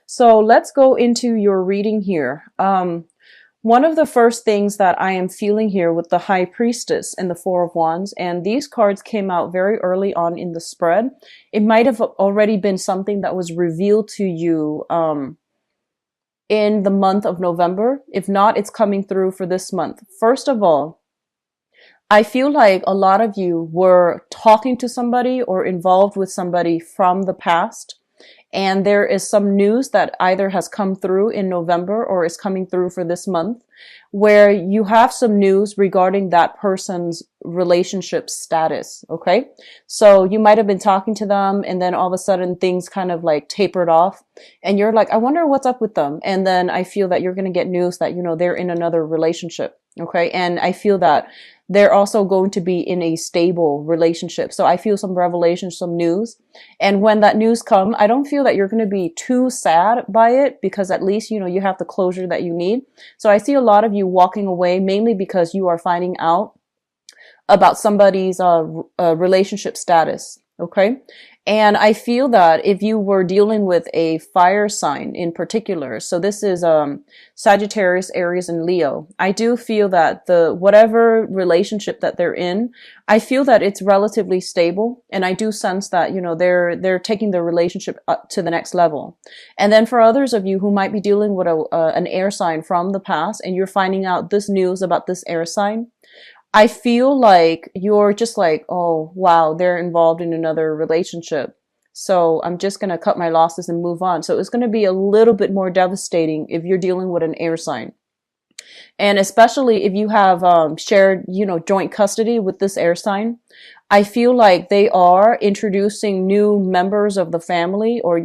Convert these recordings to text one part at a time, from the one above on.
So let's go into your reading here. One of the first things that I am feeling here with the High Priestess and the Four of Wands, and these cards came out very early on in the spread. It might have already been something that was revealed to you in the month of November. If not, it's coming through for this month. First of all, I feel like a lot of you were talking to somebody or involved with somebody from the past. And there is some news that either has come through in November or is coming through for this month, where you have some news regarding that person's relationship status. Okay. So you might have been talking to them and then all of a sudden things kind of like tapered off and you're like, I wonder what's up with them. And then I feel that you're going to get news that, they're in another relationship. Okay. And I feel that they're also going to be in a stable relationship. So I feel some revelation, some news. And when that news comes, I don't feel that you're going to be too sad by it because at least, you have the closure that you need. So I see a lot of you walking away mainly because you are finding out about somebody's relationship status. Okay. And I feel that if you were dealing with a fire sign in particular, so this is Sagittarius, Aries, and Leo, I do feel that the whatever relationship that they're in, I feel that it's relatively stable, and I do sense that they're taking their relationship up to the next level. And then for others of you who might be dealing with an air sign from the past, and you're finding out this news about this air sign, I feel like you're just like, oh, wow, they're involved in another relationship. So I'm just going to cut my losses and move on. So it's going to be a little bit more devastating if you're dealing with an air sign. And especially if you have shared, joint custody with this air sign, I feel like they are introducing new members of the family or,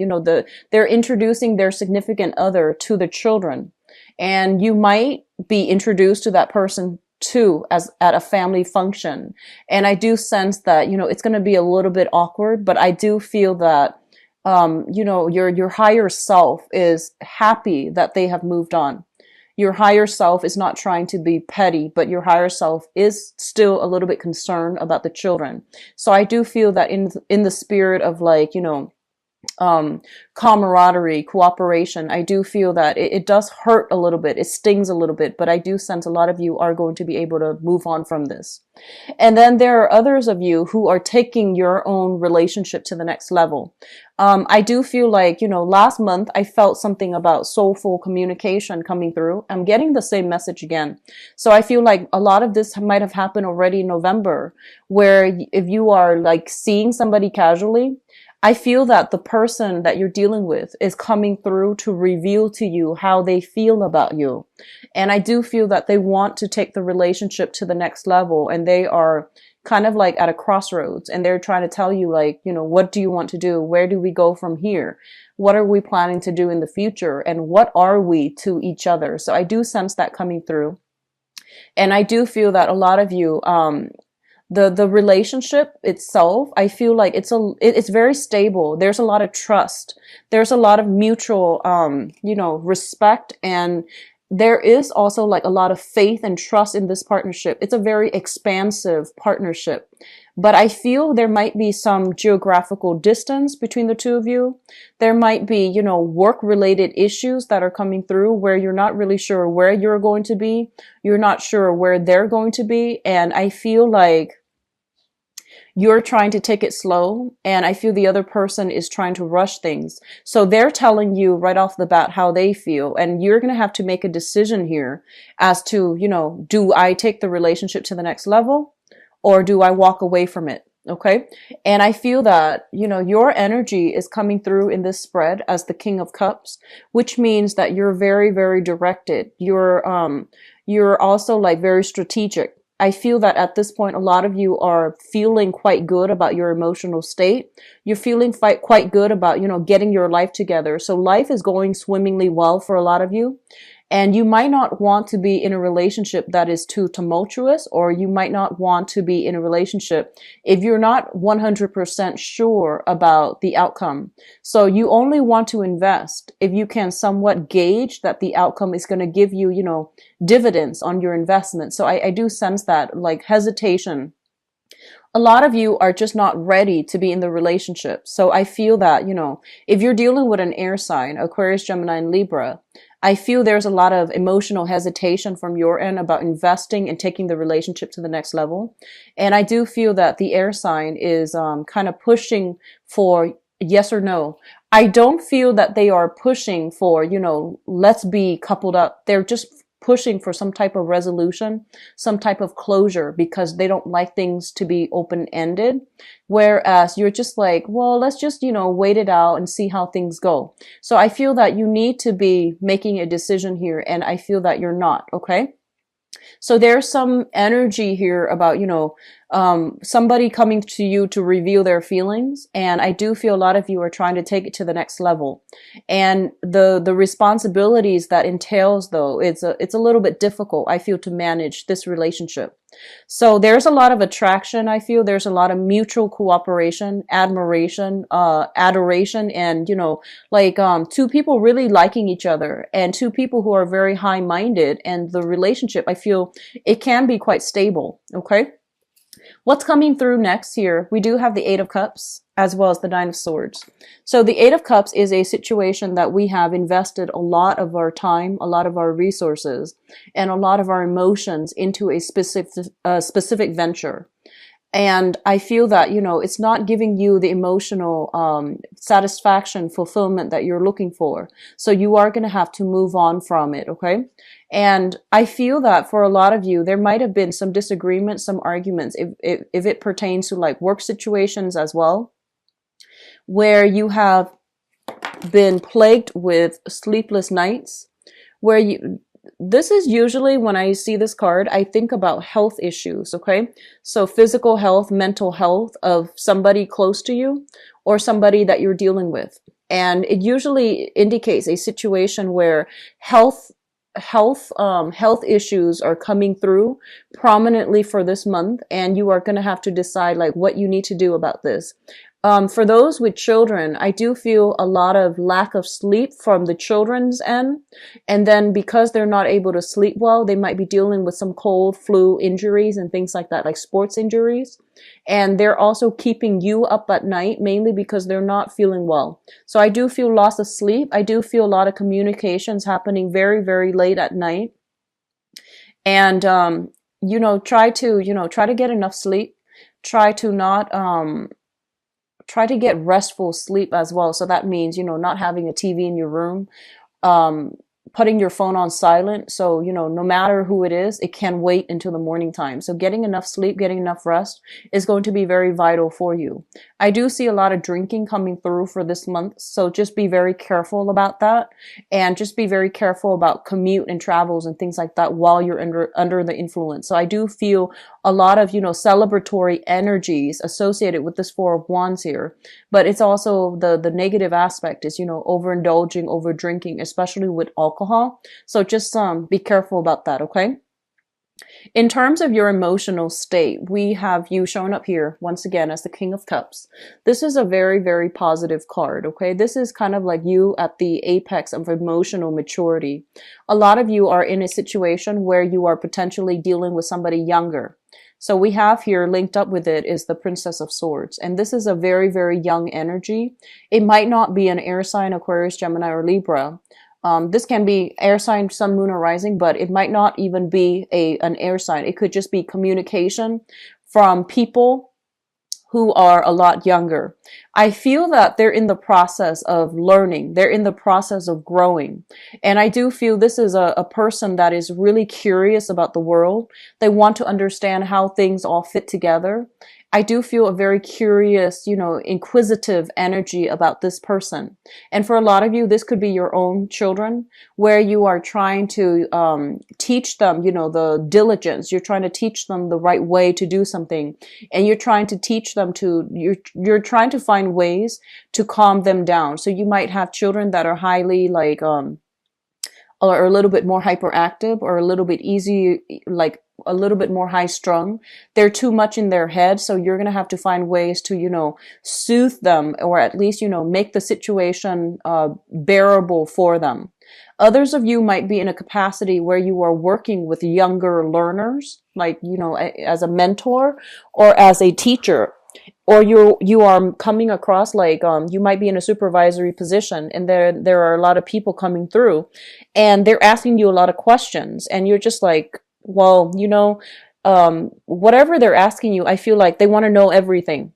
they're introducing their significant other to the children. And you might be introduced to that person too, as at a family function. And I do sense that, it's going to be a little bit awkward, but I do feel that, your higher self is happy that they have moved on. Your higher self is not trying to be petty, but your higher self is still a little bit concerned about the children. So I do feel that in the spirit of like, camaraderie, cooperation, I do feel that it does hurt a little bit. It stings a little bit, but I do sense a lot of you are going to be able to move on from this. And then there are others of you who are taking your own relationship to the next level. I do feel like, last month I felt something about soulful communication coming through. I'm getting the same message again. So I feel like a lot of this might have happened already in November, where if you are like seeing somebody casually, I feel that the person that you're dealing with is coming through to reveal to you how they feel about you. And I do feel that they want to take the relationship to the next level, and they are kind of like at a crossroads, and they're trying to tell you like, what do you want to do? Where do we go from here? What are we planning to do in the future? And what are we to each other? So I do sense that coming through. And I do feel that a lot of you, the relationship itself, I feel like it's very stable. There's a lot of trust. There's a lot of mutual, respect. And there is also like a lot of faith and trust in this partnership. It's a very expansive partnership. But I feel there might be some geographical distance between the two of you. There might be, work-related issues that are coming through where you're not really sure where you're going to be. You're not sure where they're going to be. And I feel like you're trying to take it slow, and I feel the other person is trying to rush things. So they're telling you right off the bat how they feel, and you're going to have to make a decision here as to, do I take the relationship to the next level or do I walk away from it? Okay. And I feel that, your energy is coming through in this spread as the King of Cups, which means that you're very, very directed. You're also like very strategic. I feel that at this point, a lot of you are feeling quite good about your emotional state. You're feeling quite good about, getting your life together. So life is going swimmingly well for a lot of you. And you might not want to be in a relationship that is too tumultuous, or you might not want to be in a relationship if you're not 100% sure about the outcome. So you only want to invest if you can somewhat gauge that the outcome is going to give you, dividends on your investment. So I do sense that like hesitation a lot of you are just not ready to be in the relationship. So I feel that, if you're dealing with an air sign, Aquarius, Gemini, and Libra, I feel there's a lot of emotional hesitation from your end about investing and taking the relationship to the next level. And I do feel that the air sign is kind of pushing for yes or no. I don't feel that they are pushing for, let's be coupled up. They're just pushing for some type of resolution, some type of closure, because they don't like things to be open-ended. Whereas you're just like, well, let's just, wait it out and see how things go. So I feel that you need to be making a decision here, and I feel that you're not, okay? So there's some energy here about, somebody coming to you to reveal their feelings. And I do feel a lot of you are trying to take it to the next level. And the responsibilities that entails, though, it's a little bit difficult, I feel, to manage this relationship. So there's a lot of attraction. I feel there's a lot of mutual cooperation, admiration, adoration, and, two people really liking each other, and two people who are very high-minded. And the relationship, I feel it can be quite stable. Okay. What's coming through next here? We do have the Eight of Cups as well as the Nine of Swords. So the Eight of Cups is a situation that we have invested a lot of our time, a lot of our resources, and a lot of our emotions into a specific venture. And I feel that, it's not giving you the emotional satisfaction, fulfillment that you're looking for. So you are going to have to move on from it, okay? And I feel that for a lot of you, there might have been some disagreements, some arguments, if it pertains to like work situations as well, where you have been plagued with sleepless nights, where this is usually when I see this card, I think about health issues, okay? So physical health, mental health of somebody close to you or somebody that you're dealing with. And it usually indicates a situation where health issues are coming through prominently for this month, and you are going to have to decide like what you need to do about this. For those with children, I do feel a lot of lack of sleep from the children's end. And then because they're not able to sleep well, they might be dealing with some cold, flu injuries and things like that, like sports injuries. And they're also keeping you up at night, mainly because they're not feeling well. So I do feel loss of sleep. I do feel a lot of communications happening very, very late at night. And, try to get enough sleep. Try to get restful sleep as well. So that means, not having a TV in your room, putting your phone on silent. So, no matter who it is, it can wait until the morning time. So getting enough sleep, getting enough rest is going to be very vital for you. I do see a lot of drinking coming through for this month. So just be very careful about that, and just be very careful about commute and travels and things like that while you're under the influence. So I do feel a lot of, celebratory energies associated with this Four of Wands here, but it's also the negative aspect is, overindulging, over drinking, especially with alcohol. So just be careful about that, okay? In terms of your emotional state, we have you shown up here once again as the King of Cups. This is a very, very positive card, okay? This is kind of like you at the apex of emotional maturity. A lot of you are in a situation where you are potentially dealing with somebody younger. So we have here linked up with it is the Princess of Swords. And this is a very, very young energy. It might not be an air sign, Aquarius, Gemini, or Libra. This can be air sign, sun, moon, or rising, but it might not even be an air sign. It could just be communication from people who are a lot younger. I feel that they're in the process of learning. They're in the process of growing. And I do feel this is a person that is really curious about the world. They want to understand how things all fit together. I do feel a very curious, inquisitive energy about this person. And for a lot of you, this could be your own children, where you are trying to teach them, the diligence. You're trying to teach them the right way to do something. And you're trying to teach them you're trying to find ways to calm them down. So you might have children that are highly or a little bit more hyperactive, or a little bit easy, like a little bit more high strung. They're too much in their head. So you're going to have to find ways to, soothe them, or at least, make the situation, bearable for them. Others of you might be in a capacity where you are working with younger learners, like, as a mentor or as a teacher, or you are coming across like, you might be in a supervisory position, and there are a lot of people coming through, and they're asking you a lot of questions, and you're just like, well, whatever they're asking you, I feel like they want to know everything,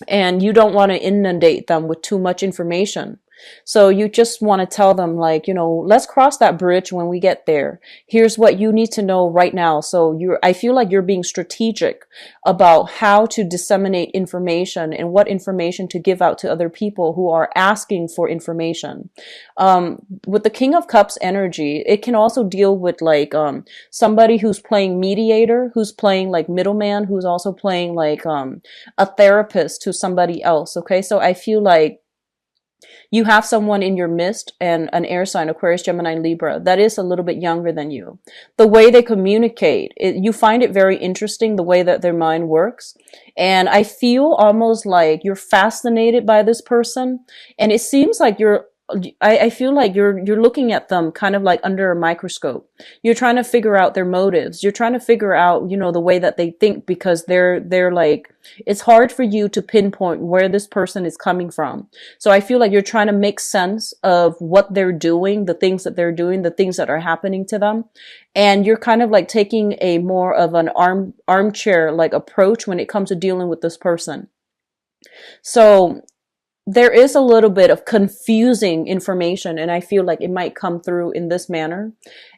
and you don't want to inundate them with too much information. So you just want to tell them, like, let's cross that bridge when we get there. Here's what you need to know right now. So I feel like you're being strategic about how to disseminate information and what information to give out to other people who are asking for information. With the King of Cups energy, it can also deal with like, somebody who's playing mediator, who's playing like middleman, who's also playing like, a therapist to somebody else. Okay. So I feel like you have someone in your midst, and an air sign, Aquarius, Gemini, Libra, that is a little bit younger than you. The way they communicate, you find it very interesting, the way that their mind works. And I feel almost like you're fascinated by this person. And it seems like I feel like you're looking at them kind of like under a microscope. You're trying to figure out their motives. You're trying to figure out, the way that they think, because they're like, it's hard for you to pinpoint where this person is coming from. So I feel like you're trying to make sense of what they're doing, the things that they're doing, the things that are happening to them. And you're kind of like taking a more of an armchair like approach when it comes to dealing with this person. So there is a little bit of confusing information, and I feel like it might come through in this manner.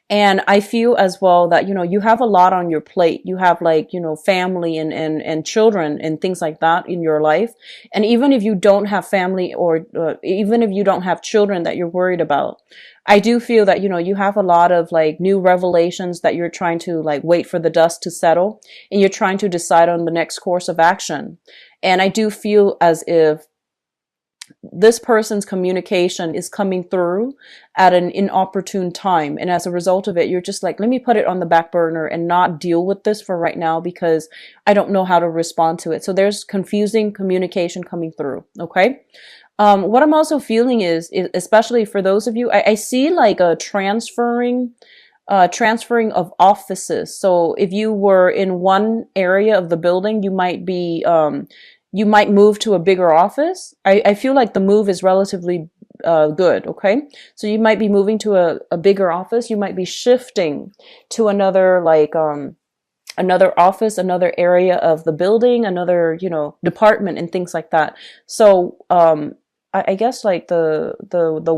And I feel as well that, you have a lot on your plate. You have like, family and children and things like that in your life. And even if you don't have family, or even if you don't have children that you're worried about, I do feel that, you have a lot of like new revelations that you're trying to like wait for the dust to settle, and you're trying to decide on the next course of action. And I do feel as if this person's communication is coming through at an inopportune time. And as a result of it, you're just like, let me put it on the back burner and not deal with this for right now, because I don't know how to respond to it. So there's confusing communication coming through. Okay. What I'm also feeling is especially for those of you, I see like a transferring of offices. So if you were in one area of the building, you might move to a bigger office. I feel like the move is relatively good. Okay. So you might be moving to a bigger office. You might be shifting to another, like, another office, another area of the building, another, department and things like that. So, I guess like the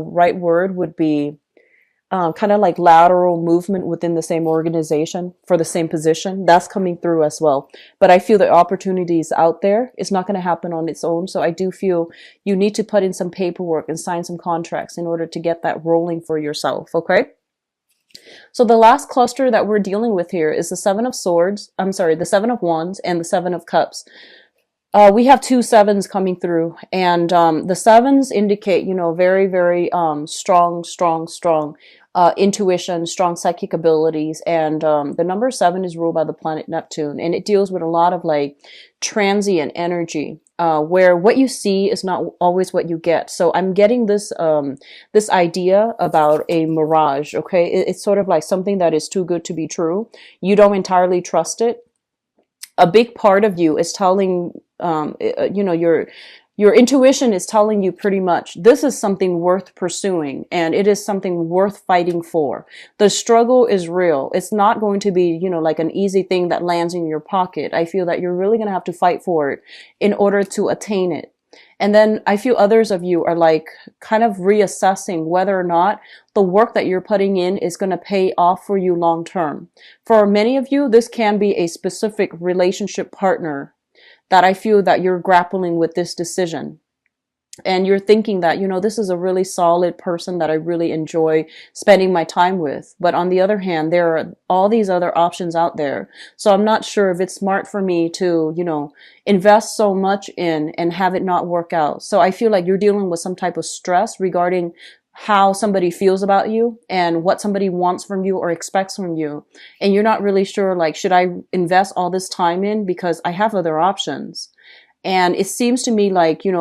right word would be, kind of like lateral movement within the same organization for the same position. That's coming through as well. But I feel the opportunity is out there. It's not going to happen on its own. So I do feel you need to put in some paperwork and sign some contracts in order to get that rolling for yourself. Okay. So the last cluster that we're dealing with here is the Seven of Swords. I'm sorry, the Seven of Wands and the Seven of Cups. We have two sevens coming through, and the sevens indicate, very, very strong intuition, strong psychic abilities, and the number 7 is ruled by the planet Neptune, and it deals with a lot of like transient energy, where what you see is not always what you get. So I'm getting this this idea about a mirage. Okay, it's sort of like something that is too good to be true. You don't entirely trust it. A big part of you is telling, your intuition is telling you pretty much this is something worth pursuing, and it is something worth fighting for. The struggle is real. It's not going to be, like an easy thing that lands in your pocket. I feel that you're really going to have to fight for it in order to attain it. And then I feel others of you are like kind of reassessing whether or not the work that you're putting in is going to pay off for you long term. For many of you, this can be a specific relationship partner that I feel that you're grappling with this decision. And you're thinking that, this is a really solid person that I really enjoy spending my time with. But on the other hand, there are all these other options out there. So I'm not sure if it's smart for me to, invest so much in and have it not work out. So I feel like you're dealing with some type of stress regarding how somebody feels about you and what somebody wants from you or expects from you. And you're not really sure, like, should I invest all this time in because I have other options? And it seems to me like, you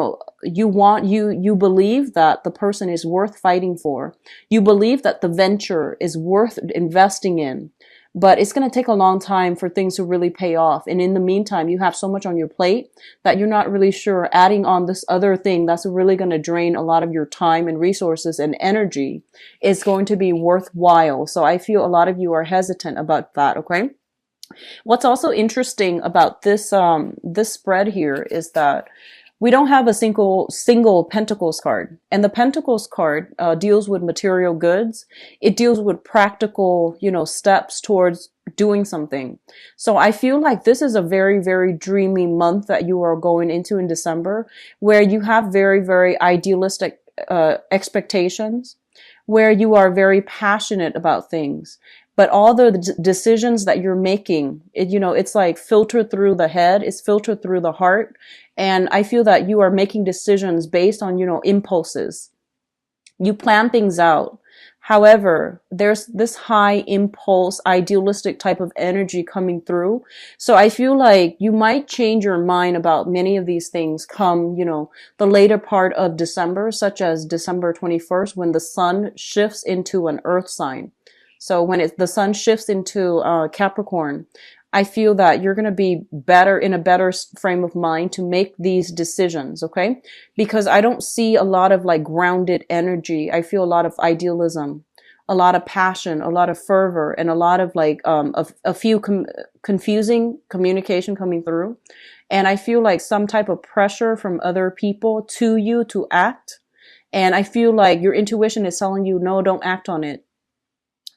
believe that the person is worth fighting for. You believe that the venture is worth investing in, but it's going to take a long time for things to really pay off. And in the meantime, you have so much on your plate that you're not really sure adding on this other thing that's really going to drain a lot of your time and resources and energy is going to be worthwhile. So I feel a lot of you are hesitant about that. Okay. What's also interesting about this spread here is that we don't have a single Pentacles card, and the Pentacles card deals with material goods. It deals with practical, steps towards doing something. So I feel like this is a very, very dreamy month that you are going into in December, where you have very, very idealistic expectations, where you are very passionate about things. But all the decisions that you're making, it's like filtered through the head, it's filtered through the heart. And I feel that you are making decisions based on, impulses. You plan things out. However, there's this high impulse, idealistic type of energy coming through. So I feel like you might change your mind about many of these things come, the later part of December, such as December 21st, when the sun shifts into an earth sign. So when the sun shifts into Capricorn, I feel that you're going to be in a better frame of mind to make these decisions, okay? Because I don't see a lot of like grounded energy. I feel a lot of idealism, a lot of passion, a lot of fervor, and a lot of like a few confusing communication coming through. And I feel like some type of pressure from other people to you to act. And I feel like your intuition is telling you, no, don't act on it.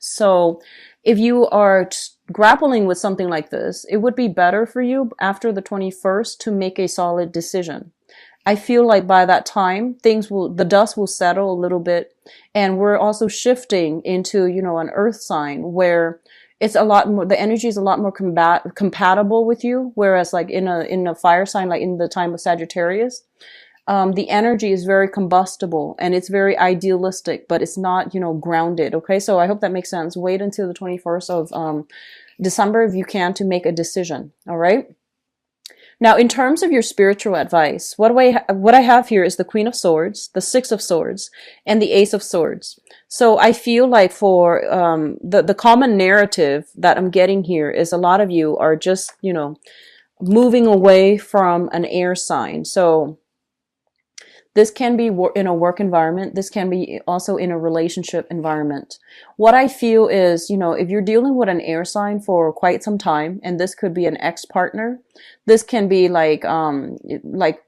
So if you are grappling with something like this, it would be better for you after the 21st to make a solid decision. I feel like by that time, the dust will settle a little bit. And we're also shifting into, an earth sign where it's a lot more, the energy is a lot more compatible with you. Whereas like in a fire sign, like in the time of Sagittarius, the energy is very combustible and it's very idealistic, but it's not, grounded. Okay. So I hope that makes sense. Wait until the 21st of, December, if you can, to make a decision. All right. Now, in terms of your spiritual advice, what I have here is the Queen of Swords, the Six of Swords, and the Ace of Swords. So I feel like for, the common narrative that I'm getting here is a lot of you are just, moving away from an air sign. So this can be in a work environment. This can be also in a relationship environment. What I feel is, if you're dealing with an air sign for quite some time, and this could be an ex-partner, this can be like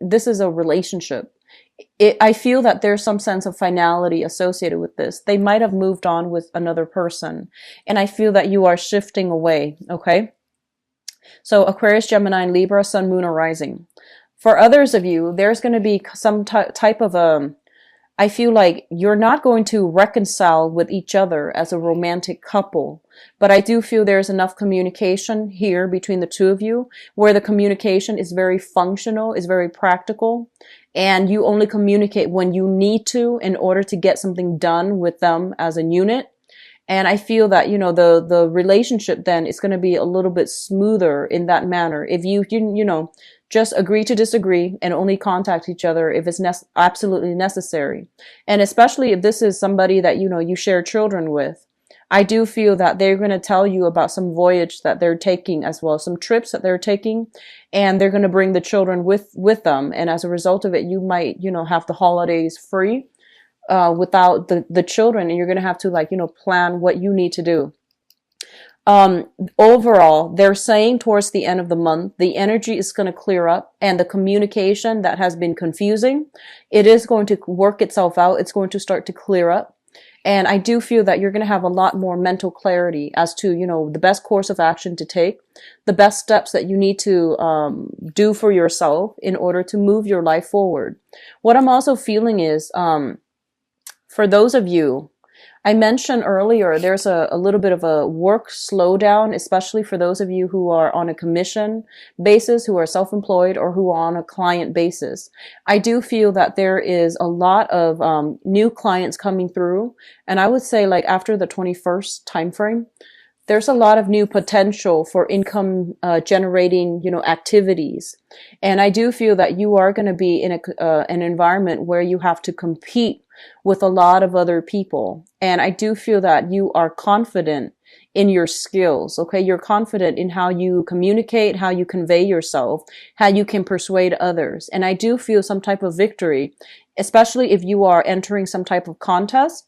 this is a relationship. I feel that there's some sense of finality associated with this. They might have moved on with another person. And I feel that you are shifting away. Okay. So Aquarius, Gemini, and Libra, Sun, Moon, or Rising. For others of you, there's going to be some type of I feel like you're not going to reconcile with each other as a romantic couple, but I do feel there's enough communication here between the two of you where the communication is very functional, is very practical, and you only communicate when you need to in order to get something done with them as a unit. And I feel that, the relationship then is going to be a little bit smoother in that manner. If you just agree to disagree and only contact each other if it's absolutely necessary. And especially if this is somebody that, you share children with, I do feel that they're going to tell you about some voyage that they're taking as well, some trips that they're taking, and they're going to bring the children with them. And as a result of it, you might, have the holidays free, without the children, and you're going to have to plan what you need to do. Overall, they're saying towards the end of the month, the energy is going to clear up and the communication that has been confusing, it is going to work itself out. It's going to start to clear up. And I do feel that you're going to have a lot more mental clarity as to, the best course of action to take, the best steps that you need to do for yourself in order to move your life forward. What I'm also feeling is, for those of you I mentioned earlier, there's a little bit of a work slowdown, especially for those of you who are on a commission basis, who are self-employed, or who are on a client basis. I do feel that there is a lot of new clients coming through. And I would say like after the 21st timeframe, there's a lot of new potential for income generating, activities. And I do feel that you are going to be in an environment where you have to compete with a lot of other people. And I do feel that you are confident in your skills. Okay. You're confident in how you communicate, how you convey yourself, how you can persuade others. And I do feel some type of victory, especially if you are entering some type of contest.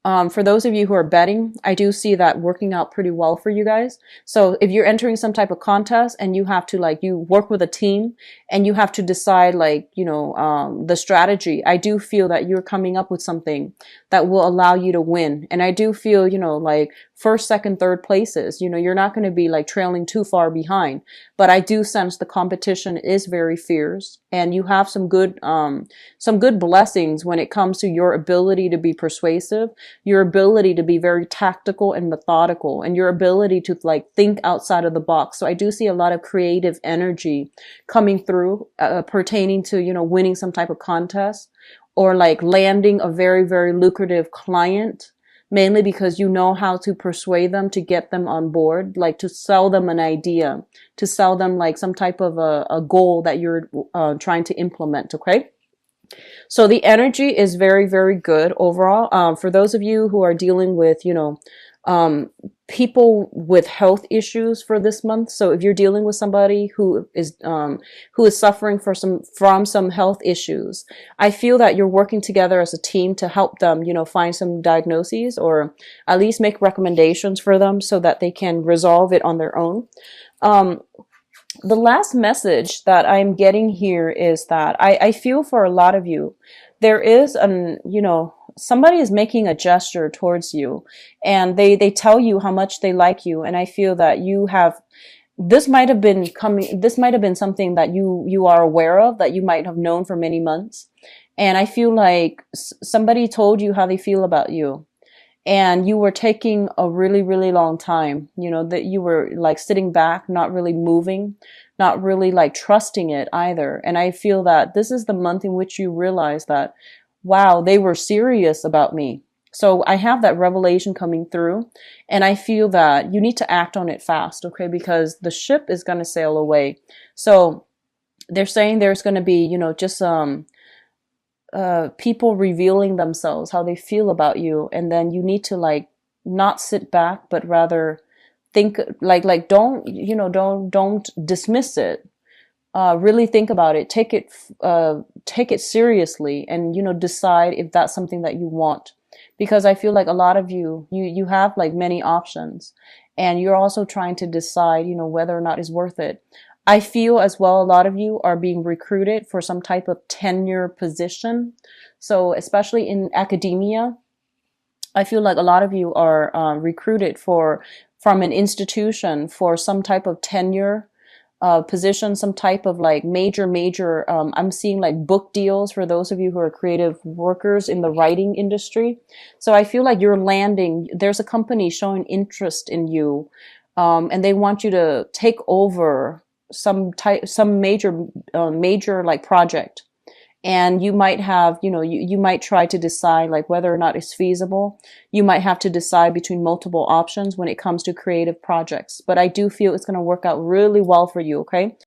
For those of you who are betting, I do see that working out pretty well for you guys. So if you're entering some type of contest and you have to you work with a team and you have to decide the strategy, I do feel that you're coming up with something that will allow you to win. And I do feel, first, second, third places, you're not going to be trailing too far behind, but I do sense the competition is very fierce and you have some good blessings when it comes to your ability to be persuasive, your ability to be very tactical and methodical, and your ability to think outside of the box. So I do see a lot of creative energy coming through, pertaining to, winning some type of contest or landing a very, very lucrative client, mainly because you know how to persuade them to get them on board, to sell them an idea, to sell them some type of a goal that you're trying to implement. Okay. So the energy is very, very good overall. For those of you who are dealing with, people with health issues for this month. So if you're dealing with somebody who is suffering from some health issues, I feel that you're working together as a team to help them, find some diagnoses or at least make recommendations for them so that they can resolve it on their own. The last message that I'm getting here is that I feel for a lot of you, there is somebody is making a gesture towards you and they tell you how much they like you. And I feel that this might have been something that you are aware of, that you might have known for many months. And I feel like somebody told you how they feel about you. And you were taking a really, really long time, that you were sitting back, not really moving, not really trusting it either. And I feel that this is the month in which you realize that, wow, they were serious about me. So I have that revelation coming through and I feel that you need to act on it fast. Okay. Because the ship is going to sail away. So they're saying there's going to be, just, people revealing themselves, how they feel about you. And then you need to not sit back, but rather think don't dismiss it. Really think about it, take it seriously and, decide if that's something that you want. Because I feel like a lot of you have many options and you're also trying to decide, whether or not it's worth it. I feel as well, a lot of you are being recruited for some type of tenure position. So especially in academia, I feel like a lot of you are recruited from an institution for some type of tenure position, some type of major, I'm seeing book deals for those of you who are creative workers in the writing industry. So I feel like you're landing, there's a company showing interest in you, and they want you to take over some major project. And you might have, you might try to decide whether or not it's feasible. You might have to decide between multiple options when it comes to creative projects. But I do feel it's going to work out really well for you. Okay.